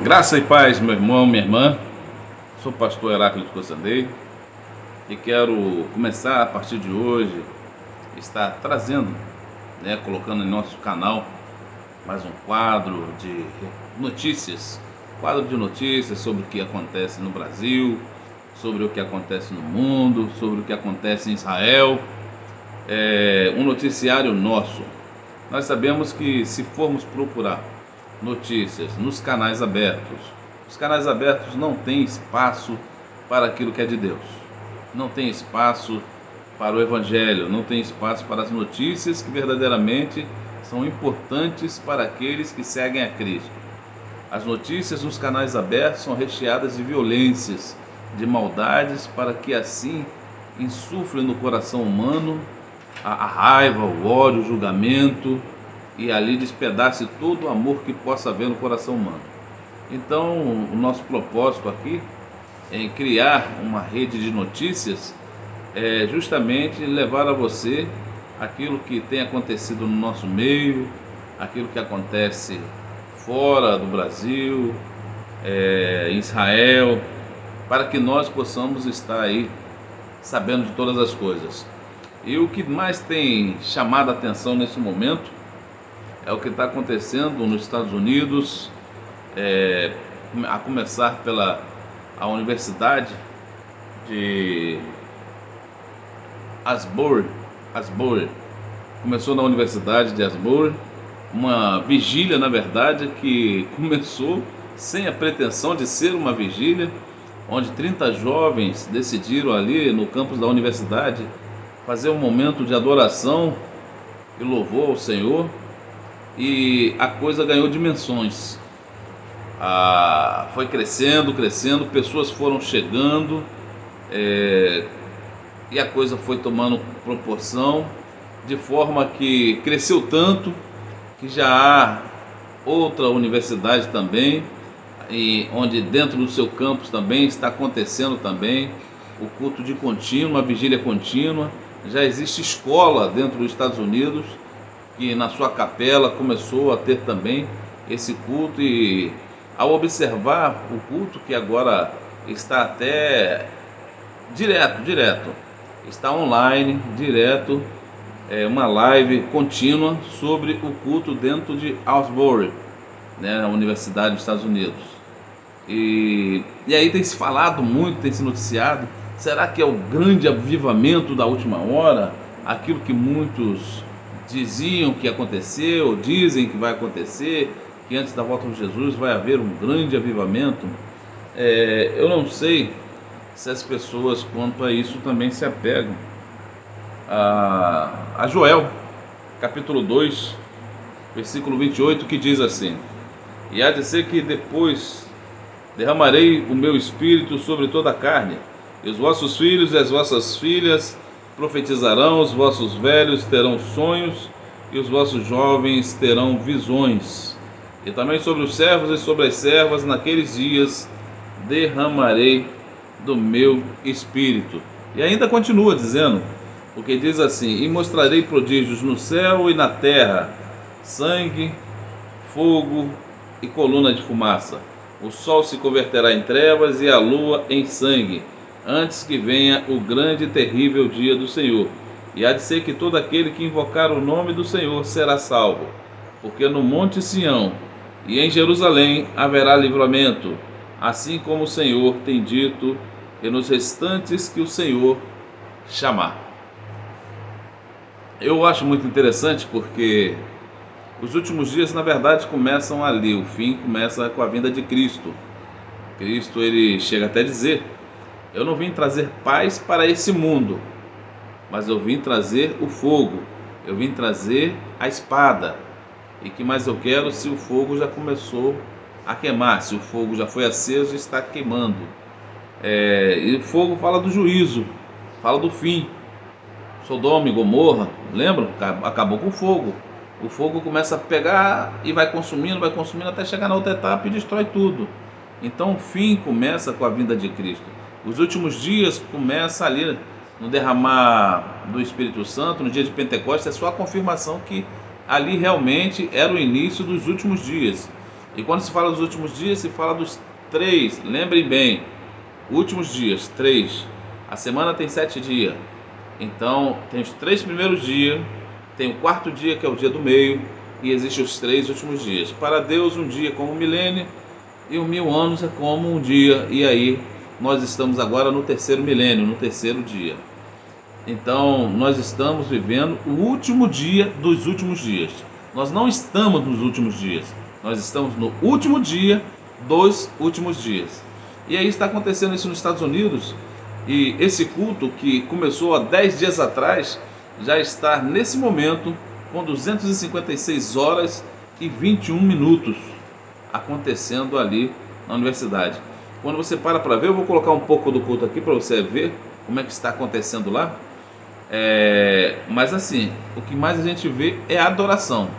Graça e paz, meu irmão, minha irmã. Sou o pastor Heráclito Cossandei e quero começar a partir de hoje, estar trazendo, colocando em nosso canal mais um quadro de notícias, sobre o que acontece no Brasil, sobre o que acontece no mundo, sobre o que acontece em Israel. Um noticiário nosso. Nós sabemos que se formos procurar notícias nos canais abertos, os canais abertos não têm espaço para aquilo que é de Deus, não tem espaço para o Evangelho, não tem espaço para as notícias que verdadeiramente são importantes para aqueles que seguem a Cristo. As notícias nos canais abertos são recheadas de violências, de maldades, para que assim insufle no coração humano a raiva, o ódio, o julgamento, e ali despedace todo o amor que possa haver no coração humano. Então, o nosso propósito aqui em criar uma rede de notícias é justamente levar a você aquilo que tem acontecido no nosso meio, aquilo que acontece fora do Brasil, em Israel, para que nós possamos estar aí sabendo de todas as coisas. E o que mais tem chamado a atenção nesse momento é o que está acontecendo nos Estados Unidos, a começar pela a Universidade de Asbury. Começou na Universidade de Asbury, uma vigília, na verdade, que começou sem a pretensão de ser uma vigília, onde 30 jovens decidiram ali no campus da universidade fazer um momento de adoração e louvor ao Senhor, e a coisa ganhou dimensões. Foi crescendo, pessoas foram chegando, e a coisa foi tomando proporção, de forma que cresceu tanto que já há outra universidade também, onde dentro do seu campus também está acontecendo também o culto de contínuo, uma vigília contínua. Já existe escola dentro dos Estados Unidos que na sua capela começou a ter também esse culto, e ao observar o culto, que agora está até direto, está online, direto, uma live contínua sobre o culto dentro de Asbury, na Universidade dos Estados Unidos. E aí tem se falado muito, tem se noticiado, será que é o grande avivamento da última hora? Aquilo que muitos diziam que aconteceu, dizem que vai acontecer, que antes da volta de Jesus vai haver um grande avivamento. Eu não sei se as pessoas quanto a isso também se apegam a Joel, capítulo 2, versículo 28, que diz assim: e há de ser que depois derramarei o meu espírito sobre toda a carne, e os vossos filhos e as vossas filhas profetizarão, os vossos velhos terão sonhos, e os vossos jovens terão visões. E também sobre os servos e sobre as servas naqueles dias derramarei do meu espírito. E ainda continua dizendo, porque diz assim: e mostrarei prodígios no céu e na terra, sangue, fogo e coluna de fumaça. O sol se converterá em trevas e a lua em sangue, antes que venha o grande e terrível dia do Senhor. E há de ser que todo aquele que invocar o nome do Senhor será salvo, porque no monte Sião e em Jerusalém haverá livramento, assim como o Senhor tem dito, e nos restantes que o Senhor chamar. Eu acho muito interessante, porque os últimos dias, na verdade, começam ali. O fim começa com a vinda de Cristo. Cristo, ele chega até a dizer: eu não vim trazer paz para esse mundo, mas eu vim trazer o fogo, eu vim trazer a espada. E que mais eu quero se o fogo já começou a queimar, se o fogo já foi aceso e está queimando? E o fogo fala do juízo, fala do fim. Sodoma e Gomorra, lembram? Acabou com o fogo. O fogo começa a pegar e vai consumindo até chegar na outra etapa e destrói tudo. Então o fim começa com a vinda de Cristo. Os últimos dias começa ali no derramar do Espírito Santo, no dia de Pentecostes. É só a confirmação que ali realmente era o início dos últimos dias. E quando se fala dos últimos dias, se fala dos 3, lembrem bem, últimos dias, 3. A semana tem 7 dias, então tem os 3 primeiros dias, tem o 4º dia que é o dia do meio, e existem os 3 últimos dias. Para Deus um dia é como um milênio, e 1000 anos é como um dia. E aí nós estamos agora no 3º milênio, no 3º dia. Então nós estamos vivendo o último dia dos últimos dias. Nós não estamos nos últimos dias, nós estamos no último dia dos últimos dias. E aí está acontecendo isso nos Estados Unidos, e esse culto que começou há 10 dias atrás já está nesse momento com 256 horas e 21 minutos acontecendo ali na universidade. Quando você para ver, eu vou colocar um pouco do culto aqui para você ver como é que está acontecendo lá. Mas assim, o que mais a gente vê é a adoração.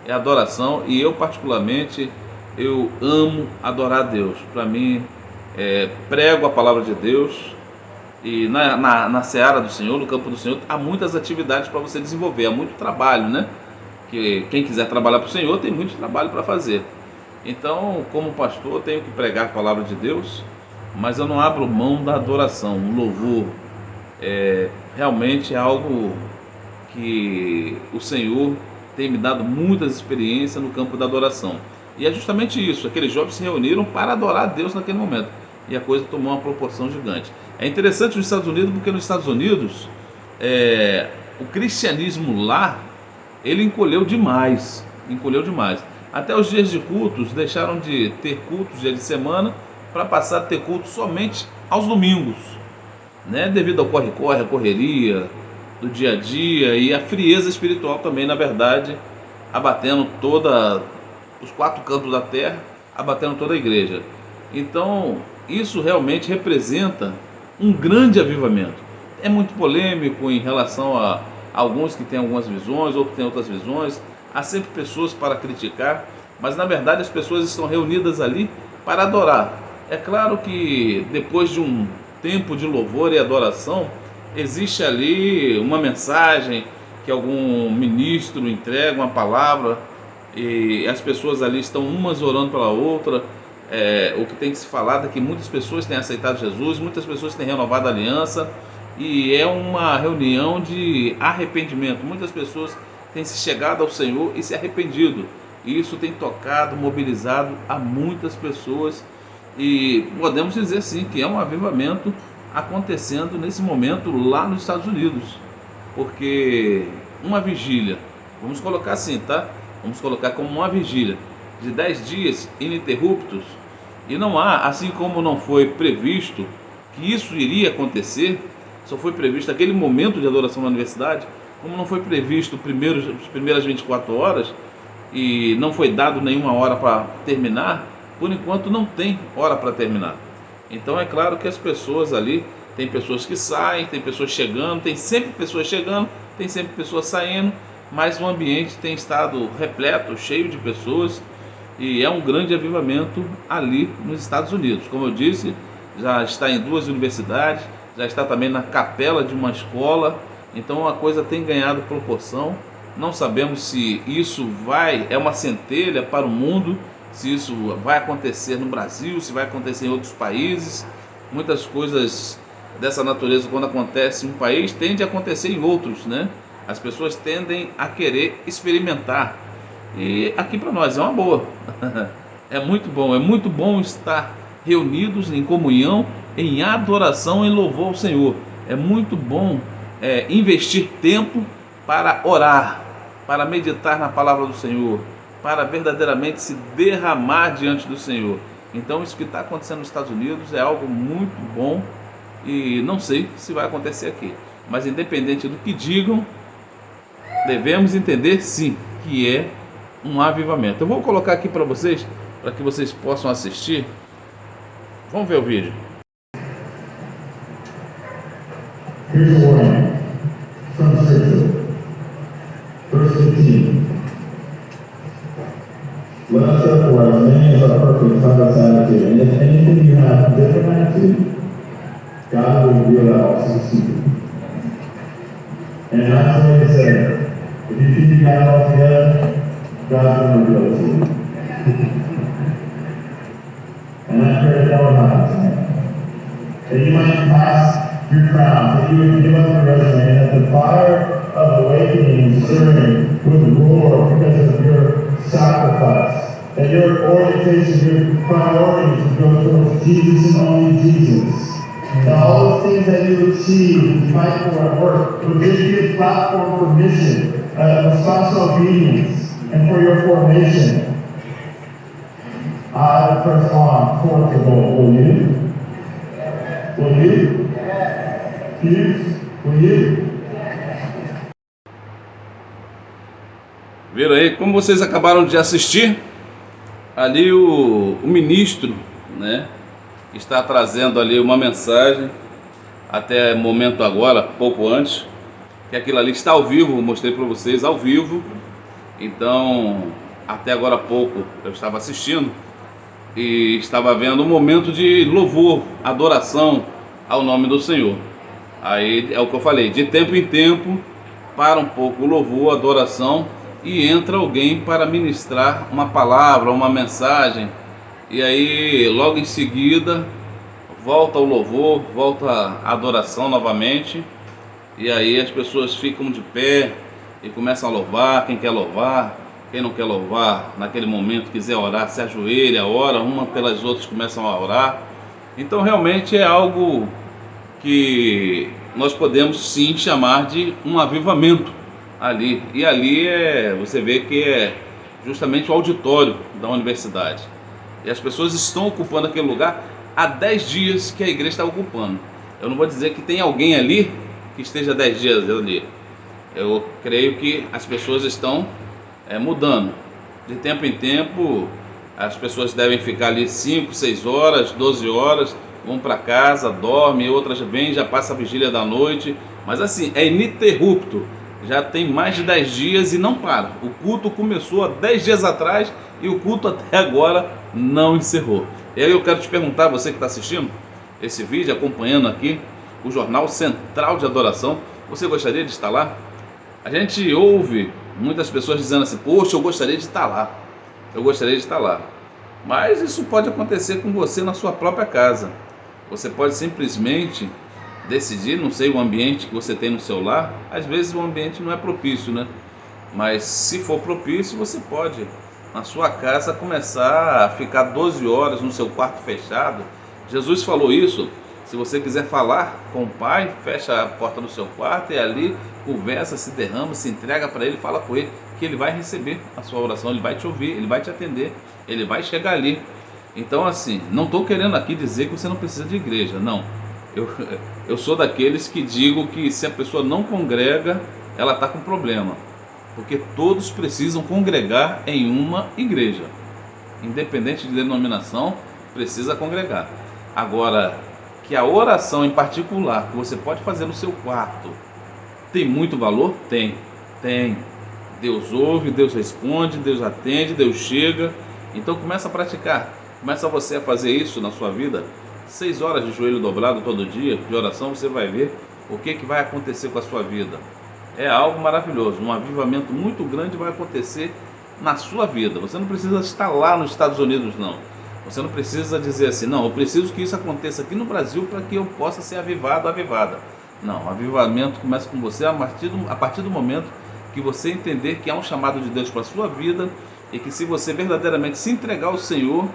É a adoração, e eu particularmente, eu amo adorar a Deus. Para mim, prego a palavra de Deus. E na seara do Senhor, no campo do Senhor, há muitas atividades para você desenvolver, há muito trabalho, né? Que quem quiser trabalhar para o Senhor tem muito trabalho para fazer. Então, como pastor, eu tenho que pregar a palavra de Deus, mas eu não abro mão da adoração. O louvor realmente é algo que o Senhor tem me dado muitas experiências no campo da adoração. E é justamente isso, aqueles jovens se reuniram para adorar a Deus naquele momento. E a coisa tomou uma proporção gigante. É interessante nos Estados Unidos, porque nos Estados Unidos o cristianismo lá, ele encolheu demais. Até os dias de cultos deixaram de ter cultos dia de semana para passar a ter cultos somente aos domingos, né? Devido ao corre-corre, a correria do dia a dia e a frieza espiritual também, na verdade, abatendo os 4 cantos da terra, abatendo toda a igreja. Então, isso realmente representa um grande avivamento. É muito polêmico em relação a alguns que têm algumas visões, outros que têm outras visões. Há sempre pessoas para criticar, mas na verdade as pessoas estão reunidas ali para adorar. É claro que depois de um tempo de louvor e adoração, existe ali uma mensagem que algum ministro entrega, uma palavra, e as pessoas ali estão umas orando pela outra. O que tem que se falar é que muitas pessoas têm aceitado Jesus, muitas pessoas têm renovado a aliança, e é uma reunião de arrependimento. Muitas pessoas têm se chegado ao Senhor e se arrependido, e isso tem tocado, mobilizado a muitas pessoas, e podemos dizer sim que é um avivamento acontecendo nesse momento lá nos Estados Unidos, porque uma vigília, vamos colocar assim, tá? Vamos colocar como uma vigília de 10 dias ininterruptos, e não há, assim como não foi previsto que isso iria acontecer, só foi previsto aquele momento de adoração na universidade, como não foi previsto as primeiras 24 horas, e não foi dado nenhuma hora para terminar, por enquanto não tem hora para terminar. Então é claro que as pessoas ali, tem pessoas que saem, tem pessoas chegando, tem sempre pessoas chegando, tem sempre pessoas saindo, mas o ambiente tem estado repleto, cheio de pessoas, e é um grande avivamento ali nos Estados Unidos. Como eu disse, já está em 2 universidades, já está também na capela de uma escola, então a coisa tem ganhado proporção. Não sabemos se isso é uma centelha para o mundo, se isso vai acontecer no Brasil, se vai acontecer em outros países. Muitas coisas dessa natureza, quando acontece em um país, tende a acontecer em outros, né? As pessoas tendem a querer experimentar, e aqui para nós é uma boa. É muito bom estar reunidos em comunhão, em adoração, em louvor ao Senhor. É muito bom investir tempo para orar, para meditar na palavra do Senhor, para verdadeiramente se derramar diante do Senhor. Então isso que está acontecendo nos Estados Unidos é algo muito bom, e não sei se vai acontecer aqui, mas independente do que digam, devemos entender sim que é um avivamento. Eu vou colocar aqui para vocês, para que vocês possam assistir. Vamos ver o vídeo. Here's a warning from Scripture. Verse 15. Let us therefore, as many as are perfect, have this attitude. And if anything you have different attitude, God will reveal that also to you. And that's what he said. If you think you got it all together, God's going to reveal it to you. pass your crown, that you would give up your resume, and that the fire of awakening and stirring would roar because of your sacrifice. That your orientation, your priorities would go towards Jesus and only Jesus. That all the things that you achieve and fight for at work would give you a platform for mission, responsible obedience, and for your formation. I press on toward the goal. Will you? Will you? Hughes, will you? Viram aí, como vocês acabaram de assistir, ali o ministro, né, está trazendo ali uma mensagem, até momento agora, pouco antes, que aquilo ali está ao vivo, mostrei para vocês ao vivo. Então, até agora há pouco eu estava assistindo e estava vendo um momento de louvor, adoração ao nome do Senhor. Aí é o que eu falei, de tempo em tempo, para um pouco o louvor, a adoração, e entra alguém para ministrar uma palavra, uma mensagem, e aí logo em seguida volta o louvor, volta a adoração novamente, e aí as pessoas ficam de pé e começam a louvar. Quem quer louvar, quem não quer louvar naquele momento, quiser orar, se ajoelha, ora, uma pelas outras começam a orar. Então realmente é algo que nós podemos sim chamar de um avivamento ali. E ali você vê que é justamente o auditório da universidade. E as pessoas estão ocupando aquele lugar há 10 dias que a igreja está ocupando. Eu não vou dizer que tem alguém ali que esteja 10 dias ali. Eu creio que as pessoas estão mudando. De tempo em tempo, as pessoas devem ficar ali 5, 6 horas, 12 horas, vão para casa, dormem, outras vêm, já passa a vigília da noite. Mas assim, é ininterrupto. Já tem mais de 10 dias e não para. O culto começou há 10 dias atrás e o culto até agora não encerrou. E aí eu quero te perguntar, você que está assistindo esse vídeo, acompanhando aqui o Jornal Central de Adoração, você gostaria de estar lá? A gente ouve muitas pessoas dizendo assim, poxa, eu gostaria de estar lá, eu gostaria de estar lá. Mas isso pode acontecer com você na sua própria casa. Você pode simplesmente decidir, não sei o ambiente que você tem no seu lar, às vezes o ambiente não é propício, né? Mas se for propício, você pode, na sua casa, começar a ficar 12 horas no seu quarto fechado. Jesus falou isso. Se você quiser falar com o Pai, fecha a porta do seu quarto e ali conversa, se derrama, se entrega para Ele, fala com Ele, que Ele vai receber a sua oração, Ele vai te ouvir, Ele vai te atender, Ele vai chegar ali. Então assim, não estou querendo aqui dizer que você não precisa de igreja, não. Eu sou daqueles que digo que se a pessoa não congrega, ela está com problema. Porque todos precisam congregar em uma igreja. Independente de denominação, precisa congregar. Agora, que a oração em particular, que você pode fazer no seu quarto, tem muito valor? Tem. Deus ouve, Deus responde, Deus atende, Deus chega. Então começa a praticar. Começa você a fazer isso na sua vida. 6 horas de joelho dobrado todo dia de oração, você vai ver o que vai acontecer com a sua vida. É algo maravilhoso, um avivamento muito grande vai acontecer na sua vida. Você não precisa estar lá nos Estados Unidos, não. Você não precisa dizer assim, não, eu preciso que isso aconteça aqui no Brasil para que eu possa ser avivado, avivada. Não, o avivamento começa com você a partir do momento que você entender que há um chamado de Deus para a sua vida e que se você verdadeiramente se entregar ao Senhor,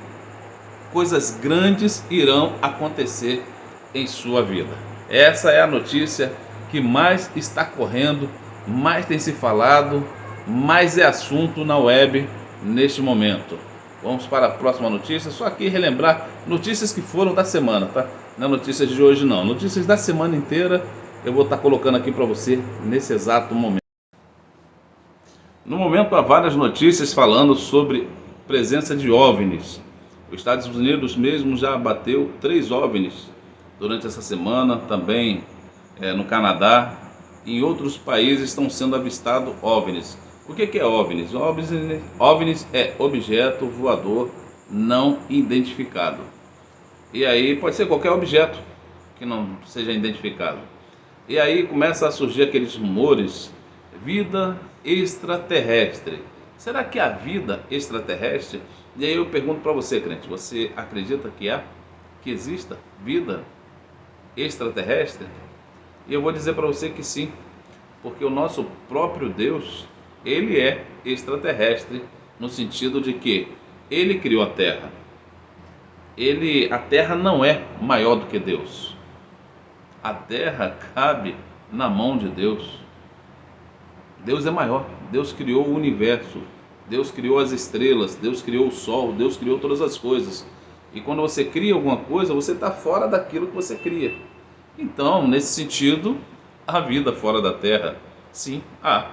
coisas grandes irão acontecer em sua vida. Essa é a notícia que mais está correndo, mais tem se falado, mais é assunto na web neste momento. Vamos para a próxima notícia, só aqui relembrar notícias que foram da semana, tá? Não é notícias de hoje não, notícias da semana inteira eu vou estar colocando aqui para você nesse exato momento. No momento há várias notícias falando sobre presença de OVNIs. Os Estados Unidos mesmo já abateu 3 OVNIs durante essa semana, também no Canadá e em outros países estão sendo avistados OVNIs. O que é OVNIs? OVNIs é objeto voador não identificado. E aí pode ser qualquer objeto que não seja identificado. E aí começa a surgir aqueles rumores, vida extraterrestre. Será que há vida extraterrestre? E aí eu pergunto para você, crente, você acredita que exista vida extraterrestre? E eu vou dizer para você que sim, porque o nosso próprio Deus, ele é extraterrestre, no sentido de que ele criou a Terra. A Terra não é maior do que Deus. A Terra cabe na mão de Deus. Deus é maior. Deus criou o universo. Deus criou as estrelas. Deus criou o sol. Deus criou todas as coisas. E quando você cria alguma coisa, você está fora daquilo que você cria. Então, nesse sentido, a vida fora da Terra, sim, há.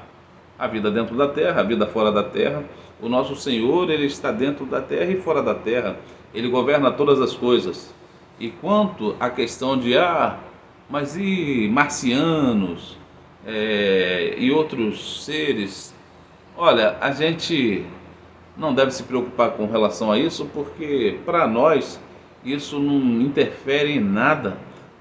A vida dentro da Terra, a vida fora da Terra. O nosso Senhor, ele está dentro da Terra e fora da Terra. Ele governa todas as coisas. E quanto à questão de, mas e marcianos, e outros seres? Olha, a gente não deve se preocupar com relação a isso, porque para nós isso não interfere em nada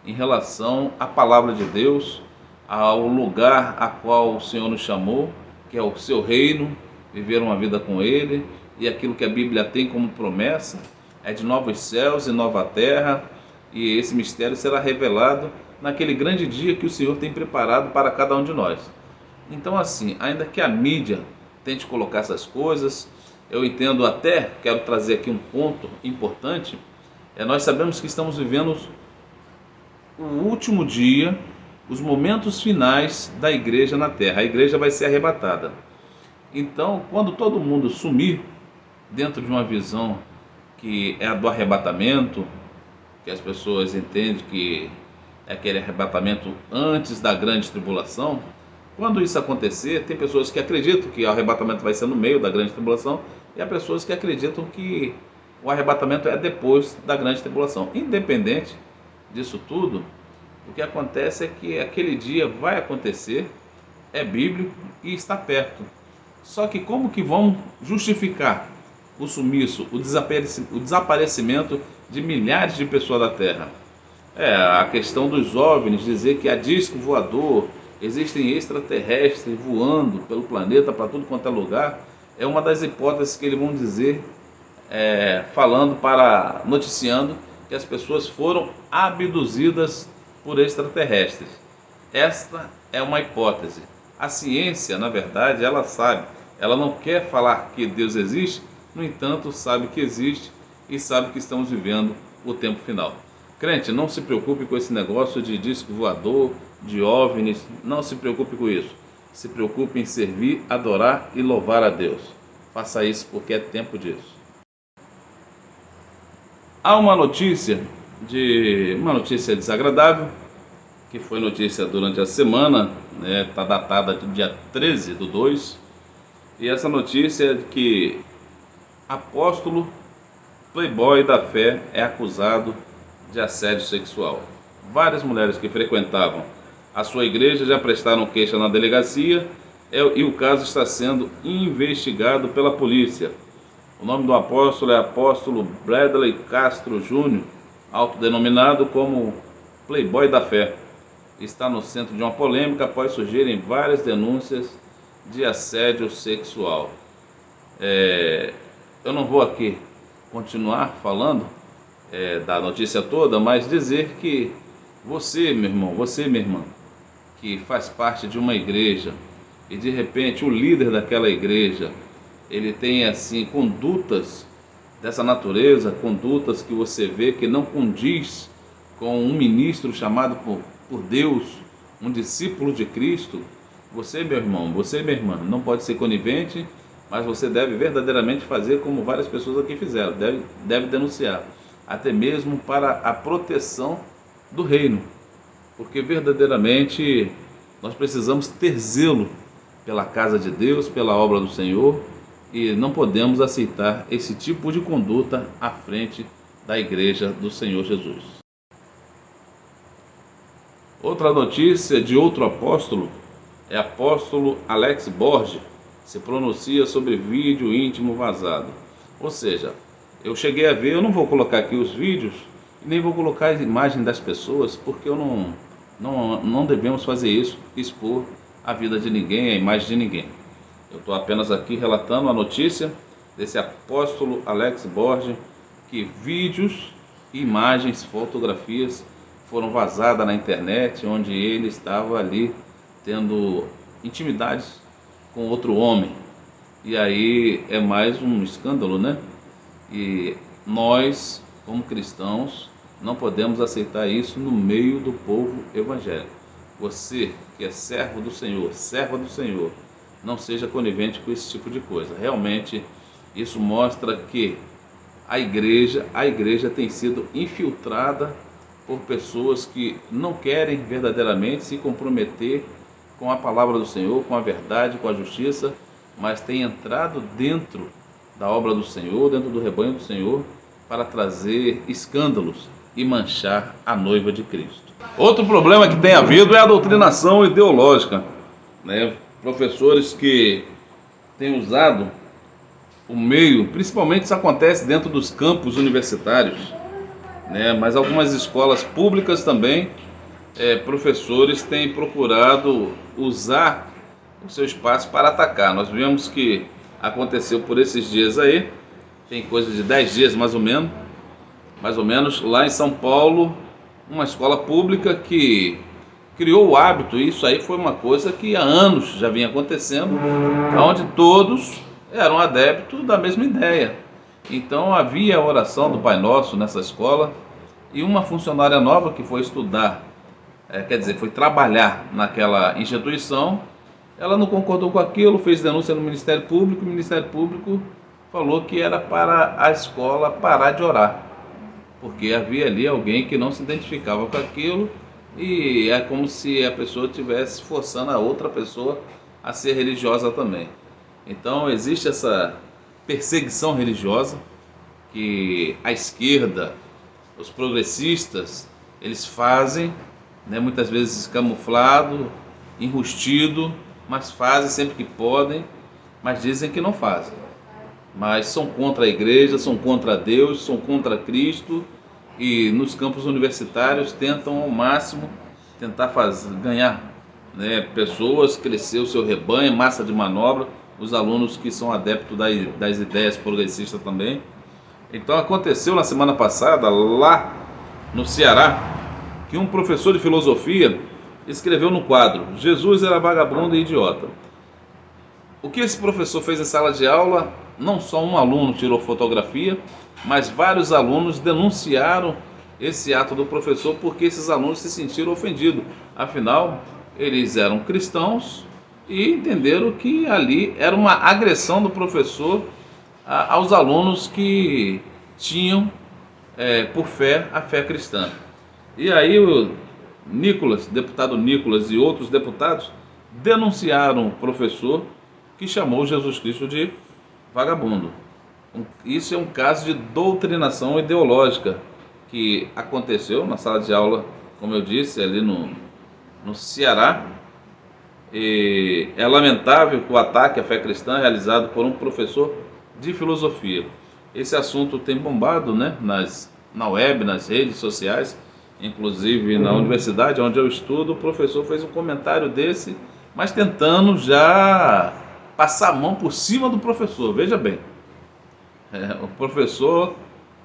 em relação à palavra de Deus, ao lugar a qual o Senhor nos chamou, que é o seu reino, viver uma vida com Ele, e aquilo que a Bíblia tem como promessa é de novos céus e nova terra, e esse mistério será revelado naquele grande dia que o Senhor tem preparado para cada um de nós. Então, assim, ainda que a mídia tente colocar essas coisas, eu entendo até, quero trazer aqui um ponto importante, nós sabemos que estamos vivendo o último dia, os momentos finais da igreja na terra. A igreja vai ser arrebatada. Então, quando todo mundo sumir dentro de uma visão que é a do arrebatamento, que as pessoas entendem que é aquele arrebatamento antes da grande tribulação, quando isso acontecer, tem pessoas que acreditam que o arrebatamento vai ser no meio da grande tribulação, e há pessoas que acreditam que o arrebatamento é depois da grande tribulação. Independente disso tudo, o que acontece é que aquele dia vai acontecer, é bíblico e está perto. Só que como que vão justificar o sumiço, o desaparecimento de milhares de pessoas da Terra? A questão dos OVNIs, dizer que há disco voador, existem extraterrestres voando pelo planeta para tudo quanto é lugar, é uma das hipóteses que eles vão dizer, noticiando que as pessoas foram abduzidas por extraterrestres. Esta é uma hipótese. A ciência, na verdade, ela sabe, ela não quer falar que Deus existe, no entanto, sabe que existe e sabe que estamos vivendo o tempo final. Crente, não se preocupe com esse negócio de disco voador, de OVNIs, não se preocupe com isso. Se preocupe em servir, adorar e louvar a Deus. Faça isso porque é tempo disso. Há uma notícia desagradável, que foi notícia durante a semana, está datada do dia 13/2, e essa notícia é de que apóstolo playboy da fé é acusado de assédio sexual. Várias mulheres que frequentavam a sua igreja já prestaram queixa na delegacia, e o caso está sendo investigado pela polícia. O nome do apóstolo é apóstolo Bradley Castro Jr., autodenominado como playboy da fé. Está no centro de uma polêmica após surgirem várias denúncias de assédio sexual. Eu não vou aqui continuar falando da notícia toda, mas dizer que você, meu irmão, você, minha irmã, que faz parte de uma igreja e de repente o líder daquela igreja, ele tem assim condutas dessa natureza, condutas que você vê que não condiz com um ministro chamado por Deus, um discípulo de Cristo. Você, meu irmão, você, minha irmã, não pode ser conivente, mas você deve verdadeiramente fazer como várias pessoas aqui fizeram, deve denunciar, até mesmo para a proteção do reino, porque verdadeiramente nós precisamos ter zelo pela casa de Deus, pela obra do Senhor, e não podemos aceitar esse tipo de conduta à frente da igreja do Senhor Jesus. Outra notícia de outro apóstolo é apóstolo Alex Borges, se pronuncia sobre vídeo íntimo vazado. Ou seja, eu cheguei a ver, eu não vou colocar aqui os vídeos, nem vou colocar a imagem das pessoas, porque não devemos fazer isso, expor a vida de ninguém, a imagem de ninguém. Eu estou apenas aqui relatando a notícia desse apóstolo Alex Borges, que vídeos, imagens, fotografias foram vazadas na internet, onde ele estava ali tendo intimidades com outro homem. E aí é mais um escândalo, né? E nós, como cristãos, não podemos aceitar isso no meio do povo evangélico. Você que é servo do Senhor, serva do Senhor, não seja conivente com esse tipo de coisa. Realmente isso mostra que a igreja tem sido infiltrada por pessoas que não querem verdadeiramente se comprometer com a palavra do Senhor, com a verdade, com a justiça, mas tem entrado dentro da obra do Senhor, dentro do rebanho do Senhor, para trazer escândalos e manchar a noiva de Cristo. Outro problema que tem havido é a doutrinação ideológica, né? Professores que têm usado o meio, principalmente isso acontece dentro dos campos universitários, né? Mas algumas escolas públicas também, professores têm procurado usar o seu espaço para atacar. Nós vimos que aconteceu por esses dias aí, tem coisa de 10 dias mais ou menos, lá em São Paulo, uma escola pública que criou o hábito, e isso aí foi uma coisa que há anos já vinha acontecendo, onde todos eram adeptos da mesma ideia. Então havia a oração do Pai Nosso nessa escola, e uma funcionária nova que foi estudar, foi trabalhar naquela instituição, ela não concordou com aquilo, fez denúncia no Ministério Público, o Ministério Público falou que era para a escola parar de orar, porque havia ali alguém que não se identificava com aquilo, e é como se a pessoa estivesse forçando a outra pessoa a ser religiosa também. Então existe essa perseguição religiosa que a esquerda, os progressistas, eles fazem, né, muitas vezes camuflado, enrustido, mas fazem sempre que podem, mas dizem que não fazem. Mas são contra a igreja, são contra Deus, são contra Cristo, e nos campos universitários tentam ao máximo ganhar, né, pessoas, crescer o seu rebanho, massa de manobra, os alunos que são adeptos das ideias progressistas também. Então aconteceu na semana passada, lá no Ceará, que um professor de filosofia escreveu no quadro: Jesus era vagabundo e idiota. O que esse professor fez em sala de aula? Não só um aluno tirou fotografia, mas vários alunos denunciaram esse ato do professor, porque esses alunos se sentiram ofendidos. Afinal, eles eram cristãos e entenderam que ali era uma agressão do professor aos alunos que tinham por fé a fé cristã. E aí o deputado Nicolas e outros deputados denunciaram o professor, que chamou Jesus Cristo de vagabundo. Isso é um caso de doutrinação ideológica que aconteceu na sala de aula, como eu disse, ali no Ceará. E é lamentável que o ataque à fé cristã é realizado por um professor de filosofia. Esse assunto tem bombado, né, na web, nas redes sociais, inclusive na universidade onde eu estudo. O professor fez um comentário desse, mas tentando já passar a mão por cima do professor. Veja bem, o professor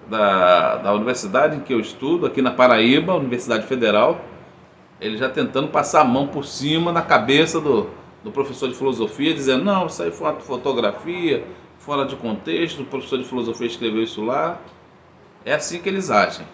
da universidade em que eu estudo, aqui na Paraíba, Universidade Federal, ele já tentando passar a mão por cima na cabeça do professor de filosofia, dizendo: não, isso aí foi uma fotografia fora de contexto, o professor de filosofia escreveu isso lá. É assim que eles acham.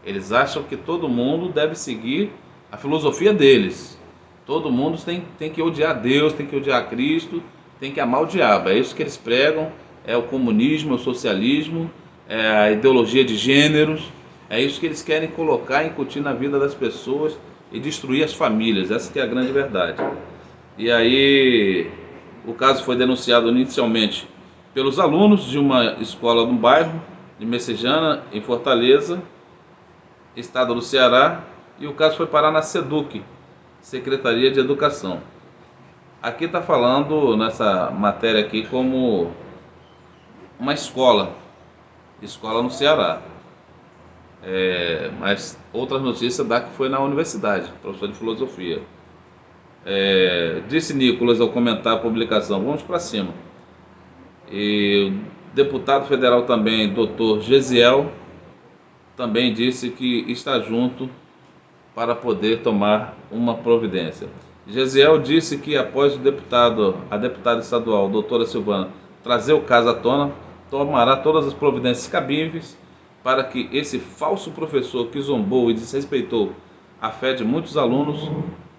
Eles acham que todo mundo deve seguir a filosofia deles. Todo mundo tem que odiar Deus, tem que odiar Cristo, tem que amar o diabo. É isso que eles pregam, é o comunismo, é o socialismo, é a ideologia de gêneros. É isso que eles querem colocar, incutir na vida das pessoas e destruir as famílias. Essa que é a grande verdade. E aí o caso foi denunciado inicialmente pelos alunos de uma escola no bairro de Messejana, em Fortaleza, estado do Ceará, e o caso foi parar na SEDUC, Secretaria de Educação. Aqui está falando nessa matéria aqui como uma escola no Ceará. Mas outras notícias dá que foi na universidade, professor de filosofia. Disse Nicolas ao comentar a publicação: vamos para cima. E o deputado federal também, doutor Gesiel, também disse que está junto para poder tomar uma providência. Gesiel disse que após a deputada estadual, doutora Silvana, trazer o caso à tona, tomará todas as providências cabíveis para que esse falso professor que zombou e desrespeitou a fé de muitos alunos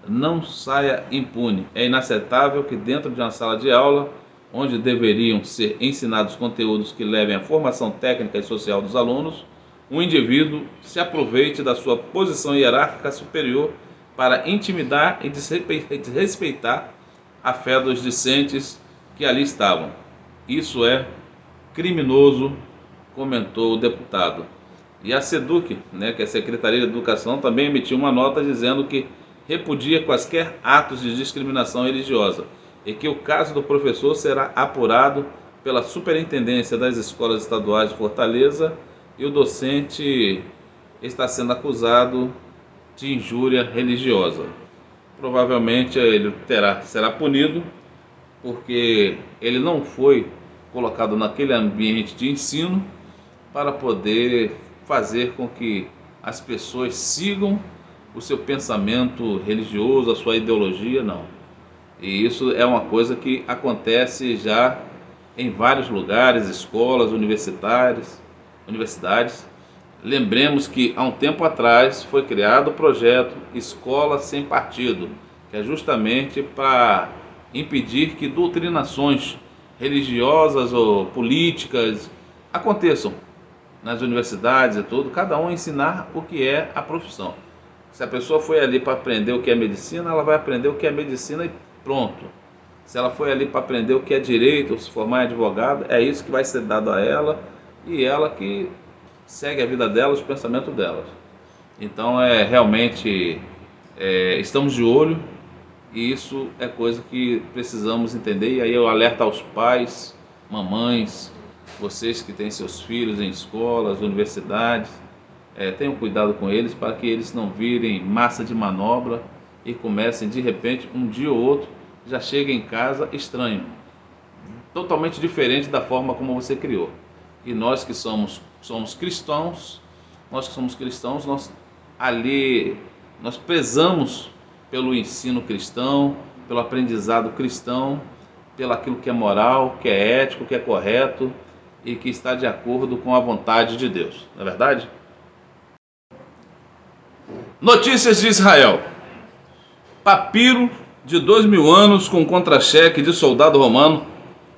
não saia impune. É inaceitável que dentro de uma sala de aula, onde deveriam ser ensinados conteúdos que levem à formação técnica e social dos alunos, um indivíduo se aproveite da sua posição hierárquica superior para intimidar e desrespeitar a fé dos discentes que ali estavam. Isso é criminoso, comentou o deputado. E a SEDUC, que é a Secretaria de Educação, também emitiu uma nota dizendo que repudia quaisquer atos de discriminação religiosa e que o caso do professor será apurado pela Superintendência das Escolas Estaduais de Fortaleza e o docente está sendo acusado de injúria religiosa. Provavelmente ele será punido porque ele não foi colocado naquele ambiente de ensino para poder fazer com que as pessoas sigam o seu pensamento religioso, a sua ideologia, não. E isso é uma coisa que acontece já em vários lugares, escolas, universidades. Lembremos que há um tempo atrás foi criado o projeto Escola Sem Partido, que é justamente para impedir que doutrinações religiosas ou políticas aconteçam nas universidades e tudo, cada um ensinar o que é a profissão. Se a pessoa foi ali para aprender o que é medicina, ela vai aprender o que é medicina e pronto. Se ela foi ali para aprender o que é direito, ou se formar em advogado, é isso que vai ser dado a ela e ela que segue a vida dela, os pensamentos dela. Então realmente estamos de olho e isso é coisa que precisamos entender. E aí eu alerto aos pais, mamães, vocês que têm seus filhos em escolas, universidades, tenham cuidado com eles para que eles não virem massa de manobra e comecem de repente, um dia ou outro, já cheguem em casa estranho, totalmente diferente da forma como você criou. E nós que somos cristãos, nós prezamos pelo ensino cristão, pelo aprendizado cristão, pelo aquilo que é moral, que é ético, que é correto e que está de acordo com a vontade de Deus. Não é verdade? Notícias de Israel. Papiro de 2000 anos com contra-cheque de soldado romano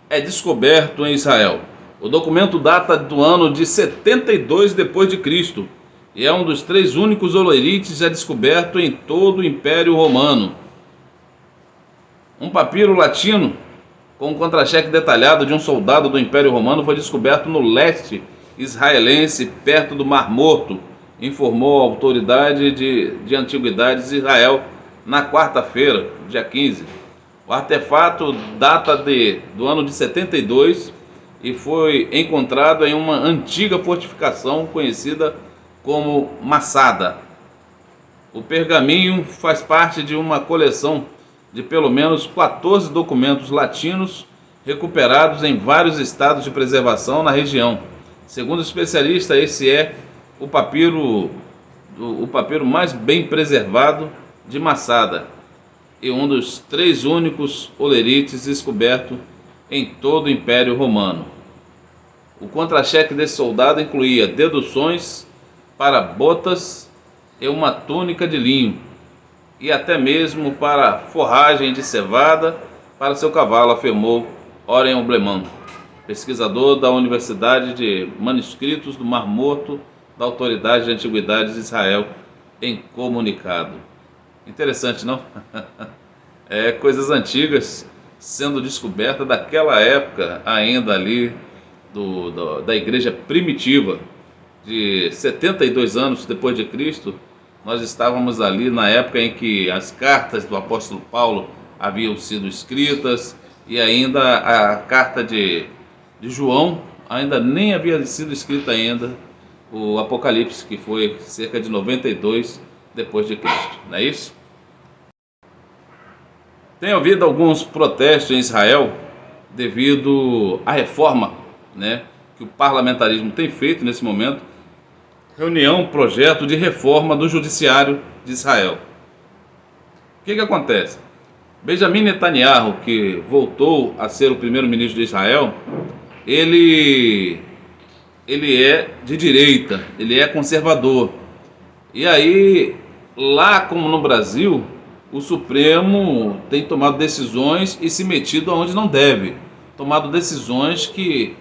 é descoberto em Israel. O documento data do ano de 72 d.C. e é um dos 3 únicos olerites já descoberto em todo o Império Romano. Um papiro latino com um contra-cheque detalhado de um soldado do Império Romano foi descoberto no leste israelense, perto do Mar Morto, informou a autoridade de antiguidades de Israel na quarta-feira, dia 15. O artefato data do ano de 72 e foi encontrado em uma antiga fortificação conhecida como Massada. O pergaminho faz parte de uma coleção de pelo menos 14 documentos latinos recuperados em vários estados de preservação na região. Segundo o especialista, esse é o papiro mais bem preservado de Massada e um dos 3 únicos olerites descobertos em todo o Império Romano. O contra-cheque desse soldado incluía deduções para botas e uma túnica de linho, e até mesmo para forragem de cevada para seu cavalo, afirmou Oren Obleman, pesquisador da Universidade de Manuscritos do Mar Morto da Autoridade de Antiguidades de Israel, em comunicado. Interessante, não? Coisas antigas sendo descobertas daquela época ainda ali da igreja primitiva, de 72 anos depois de Cristo. Nós estávamos ali na época em que as cartas do apóstolo Paulo haviam sido escritas e ainda a carta de João ainda nem havia sido escrita ainda, o Apocalipse, que foi cerca de 92 depois de Cristo, não é isso? Tem havido alguns protestos em Israel devido à reforma, que o parlamentarismo tem feito nesse momento reunião, projeto de reforma do judiciário de Israel. O que acontece? Benjamin Netanyahu, que voltou a ser o primeiro-ministro de Israel, ele é de direita, ele é conservador. E aí, lá como no Brasil, o Supremo tem tomado decisões e se metido aonde não deve. Tomado decisões que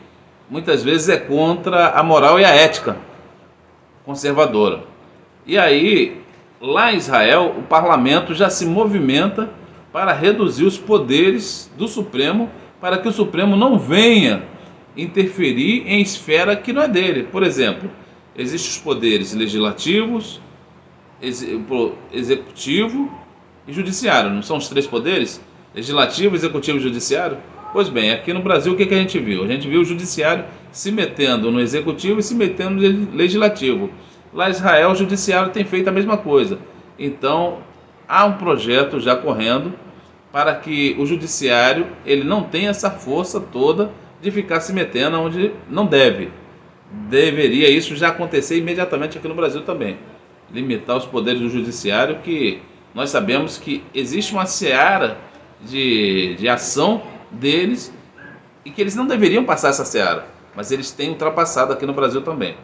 muitas vezes é contra a moral e a ética conservadora. E aí, lá em Israel, o parlamento já se movimenta para reduzir os poderes do Supremo, para que o Supremo não venha interferir em esfera que não é dele. Por exemplo, existem os poderes legislativos, executivo e judiciário. Não são os três poderes? Legislativo, executivo e judiciário? Pois bem, aqui no Brasil o que a gente viu? A gente viu o judiciário se metendo no executivo e se metendo no legislativo. Lá em Israel o judiciário tem feito a mesma coisa. Então há um projeto já correndo para que o judiciário ele não tenha essa força toda de ficar se metendo onde não deve. Deveria isso já acontecer imediatamente aqui no Brasil também. Limitar os poderes do judiciário, que nós sabemos que existe uma seara de ação deles e que eles não deveriam passar essa seara, mas eles têm ultrapassado aqui no Brasil também.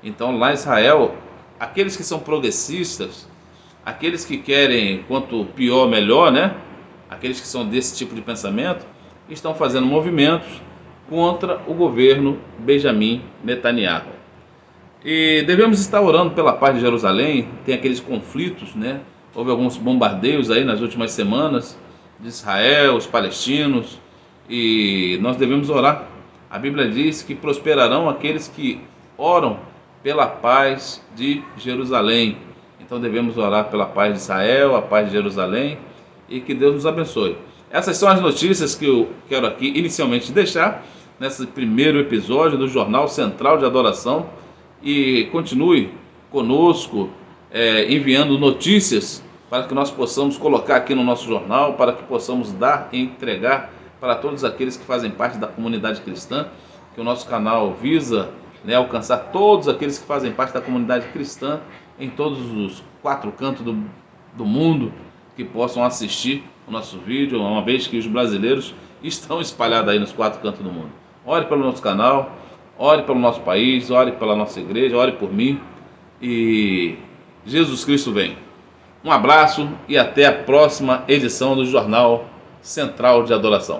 Então lá em Israel, aqueles que são progressistas, aqueles que querem quanto pior melhor, né? Aqueles que são desse tipo de pensamento, estão fazendo movimentos contra o governo Benjamin Netanyahu. E devemos estar orando pela paz de Jerusalém. Tem aqueles conflitos, né? Houve alguns bombardeios aí nas últimas semanas de Israel, os palestinos, e nós devemos orar. A Bíblia diz que prosperarão aqueles que oram pela paz de Jerusalém. Então devemos orar pela paz de Israel, a paz de Jerusalém, e que Deus nos abençoe. Essas são as notícias que eu quero aqui inicialmente deixar nesse primeiro episódio do Jornal Central de Adoração. E continue conosco, enviando notícias para que nós possamos colocar aqui no nosso jornal, para que possamos dar e entregar para todos aqueles que fazem parte da comunidade cristã, que o nosso canal visa, né, alcançar todos aqueles que fazem parte da comunidade cristã em todos os 4 cantos do mundo, que possam assistir o nosso vídeo, uma vez que os brasileiros estão espalhados aí nos 4 cantos do mundo. Ore pelo nosso canal, ore pelo nosso país, ore pela nossa igreja, ore por mim, e Jesus Cristo vem. Um abraço e até a próxima edição do Jornal Central de Adoração.